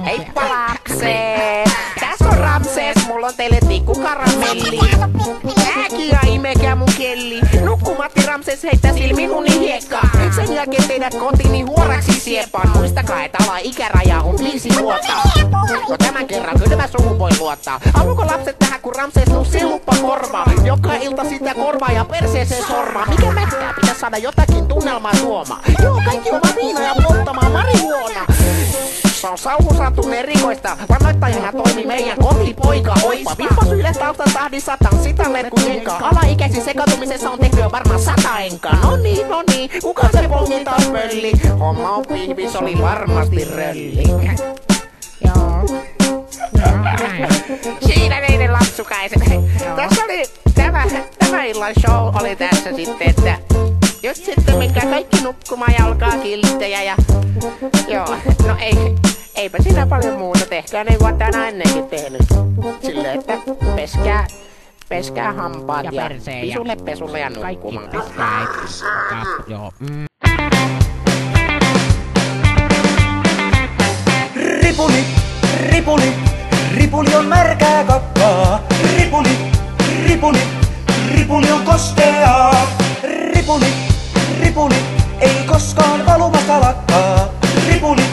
Heippa lapset! Tässä on Ramses, mulla on teille tikkukaramelli. Ääkiä imekää mun kelli. Nukkumatti Ramses heittää silminuni hiekkaa. Sen jälkeen teidät kotiini huoraksi siepaan. Muistakaa, että alaikäraja on 5 vuotta. No tämän kerran kylmä suhu voi luottaa. Haluuko lapset tähän kun Ramses nuu siluppa korvaa? Joka ilta sitä korvaa ja perseeseen sormaa. Mikä mättää? Pitäis saada jotakin tunnelmaa tuomaan. Joo, kaikki ovat viina ja polttamaan marihuona. Se on sauhusantun erikoista. Vannoittajana toimi meidän kotipoika Oippa. Vippasyille taustan tahdissa tanssitalleet kun jenkaa. Alaikäisin sekatumisessa on tehtyä varmaan 100 enkaa. No niin, kuka se pongi taas pölli? Homma on pihvis, oli varmasti rölli. Joo. Siinä neiden lapsukaiset. Tässä oli tämä illan show oli tässä sitten, että just sitten menkää kaikki nukkumaan ja olkaa kilttejä ja joo, no eipä siinä paljon muuta, tehkää niin kuin tänään ennenkin tehnyt. Silleen, että peskää hampaat ja pesulle ja nukkumaan. Joo. Ripuli on märkää kakkaa. Ripuli on kosteaa. Ripuli, ei koskaan valumasta lakkaa. Ripuli,